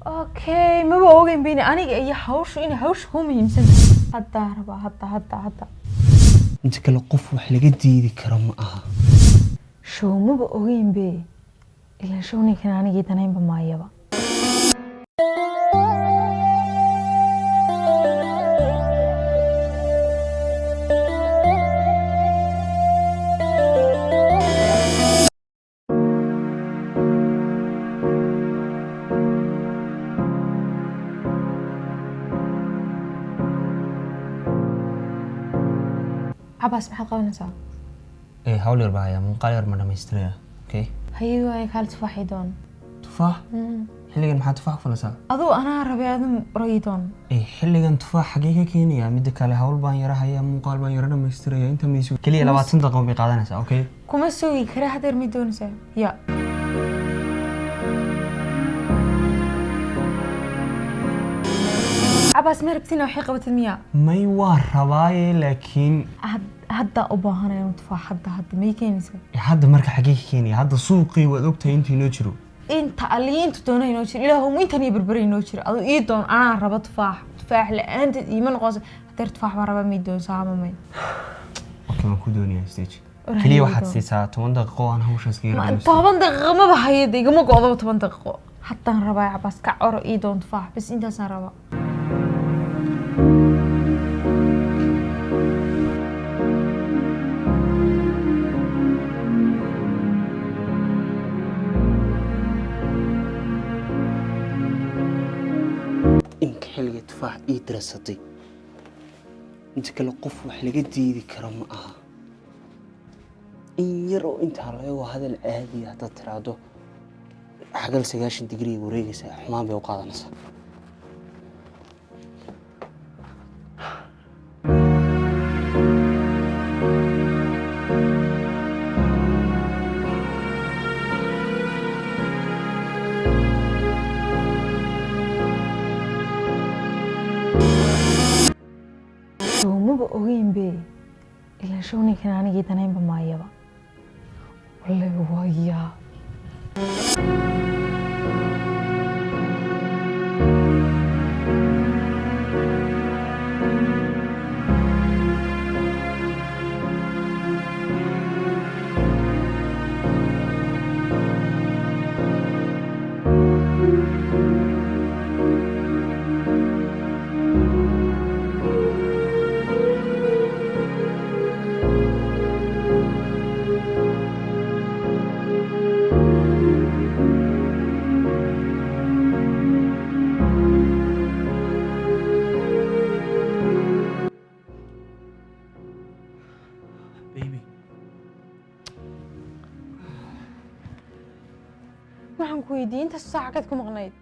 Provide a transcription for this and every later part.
اوكي ما بوغين بيني انا اي حوش اني حوش هم يمسن هدا ربا هدا انت كلا قف wax laga diidi karo ma aha شو ما بوغين بي الا شوني كان انا جيتنين بمايبا عباس maxaad qabanaysaa hawl yar baa muuqaal yar ma dhameystiraya okay hayo ay kala tufaaxi doon tufaax xilligan maxaa tufaax fulaysaa adoo anaa rabay aadum raydoon xilligan tufaax xagee ka keenaya mid kale hawl baan yara haya muuqaal baan yara dhameystiraya inta miisu kaliya 20 daqiiqo bay qaadanaysaa okay kuma sugi kara hadeer mid doonaysaa ya عباس ما ربتينا وحي قبت المياه may waa rabaaye laakiin hadda u baahanayno tufaax hadda may keenaysaa hadda marka xagee ka keenaya hadda suuqii waad ogtahay intii noo jiro inta aliinta doonayno jiro ilaahum intan iyo barbarayno jiro adoo ii doon anaa raba tufaax la'aanta iima noqoso hadeer tufaax baan rabaa mid doon saama may okay waan ku doonayaa stage kaliya waxaad siisaa 10 daqiiqo aan hawshaas ka yar 10 daqiiqo ma bahayda igama go'do 10 daqiiqo haddaan rabaa Cabbaas ka coro ii doon tufaax bas intaasaan rabaa xilliga tufaax ii dirasatay inta kale qof wax laga diidi karo ma aha in yar oo inta laga hadal caadi ah dad tiraado xagal 90 degree wareegaysa xumaan bay u qaadanaysaa ogeyn be ilaa showni kan anigii danaynba maayaba wallahi waya waxaan ku weydiiyay inta saacad ku maqnayd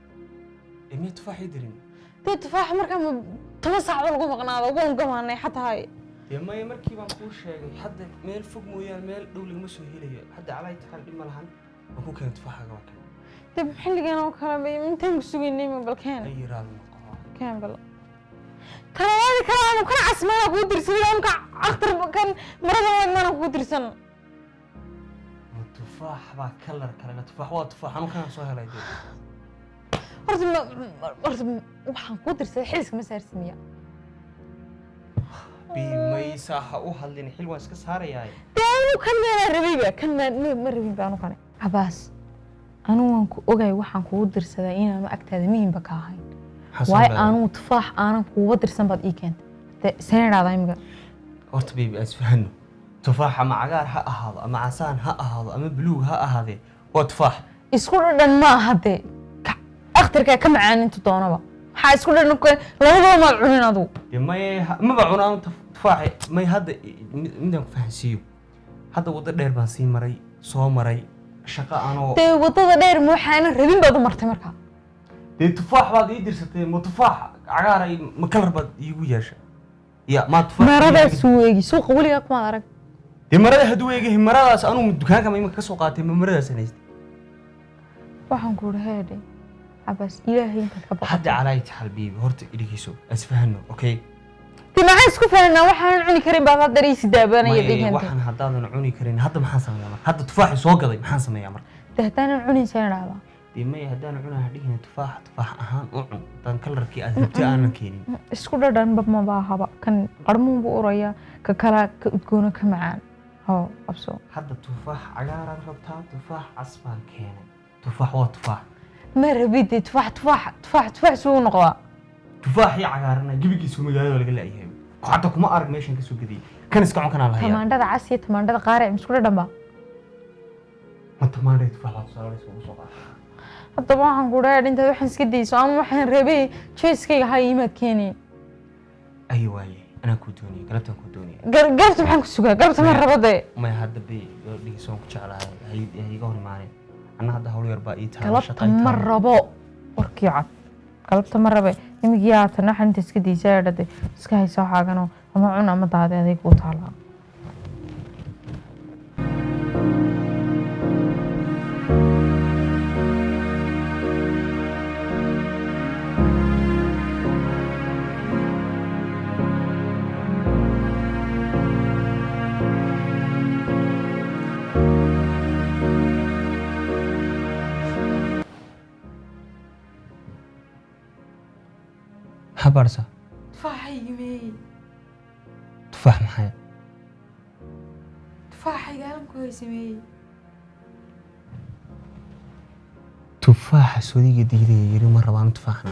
imee tufaax ii dirin tufaax markaa 10 saac lagu maqnaado ugu gamaanay xataa may markii baan kuu sheegay hadda meel fog mooyaan meel dhow lagama soo helayo hadda calay taxal dhib ma lahan waan ku keenay tufaaxaga waa kan dib xilligan oo kale bay intaan ku sugaynay ma balkeen ay yiraahdo ma qabo keen bal kalaadi kalaam kana asmaa ku dirsan aan ka akhtar kan marada wadnana ku dirsan tufaax baa kalar kale tufaax waa tufaax anu kana soo helay horta waxaan ku dirsaday xiliska ma saarsiiya bimaysa ha u hadlin xil waan iska saarayaa taanu kan rabiiba kan ma rabin baan u qanay Cabbaas anu waan ku ogay waxaan kugu dirsaday inaan ma agtaada muhiimba ka ahayn waay anu tufaax aanan kugu dirsan baad ii keentay seenaada imga horta bibi asfahanno tufaax ama cagaar ha ahaado ama casaan ha ahaado ama buluug ha ahaadee waa tufaax isku dhan ma ahade akhtarka ka macaan inta doonaba waxa isku dhan labadaba ma cunin adu ma ba cunaan tufaax may hadda midaan ku fahansiiyo hadda wada dheer baan sii maray soo maray shaqo anoo wadada dheer ma waxaan rabin baad u martay markaa tufaax baad ii dirsatay ma tufaax cagaar ay ma kalar baad iigu yeeshay ya ma tufaax marada suuqi suuq waliga kuma arag marada haduu eegay maradaas anu dukaanka ma ka soo qaatay maradaas anaystay waxaan ku rahaday Cabbaas ilaahay inta ka baqay hadda calay taxal biibi horta iligiiso asfahanno okay maxaan isku fahanaa waxaan cuni karin baa hadda riisi daabanaya dhiganta waxaan haddaadan cuni karin hadda maxaan sameeyaa marka hadda tufaax soo gaday maxaan sameeyaa marka haddaanan cunin seenaada ما يهدان عنا هديه تفاح أهان أعن تان كلركي أذهبتي أنا كيني isku dhadhan bab ma baahaba kan qarmuun buu urayaa ka kala ka udgoona ka macaan hoo qabso هذا تفاح عقار ربطها تفاح عصبان كيني تفاح وتفاح ma rabid tufaax suu noqdaa تفاح يا عقارنا جيبك يسوي مجال ولا قال أيهم حتى كم أرق ماشين كسوق ذي كان يسكعون كان الله tamaandhada cas iyo tamaandhada qaare isku dhadhan ba ما أنت ما رأيت تفاح صار يسوي صوغ haddaba waxaan ku dhahay intaad waxaan iska dayso ama waxaan rabay choice-kayga ha iimaad keeni أيوة أنا كودوني قلبت كودوني garabta maxaan ku sugaa garabta ma rabade ما هذا بي دي سون كشعلها هي قهري معي أنا هذا هو يربى إيتها galabta ma rabo warkii cad galabta ma rabe imigii aatan waxaan inta iska daysaa dhade iska haysa waxaagano ama cun ama daade aday kuu taalaa حبرسة tufaaxaygimey تفاح محيا tufaaxayga alamku haysameeyey تفاح سودي جديدة يري مرة بان تفاحنا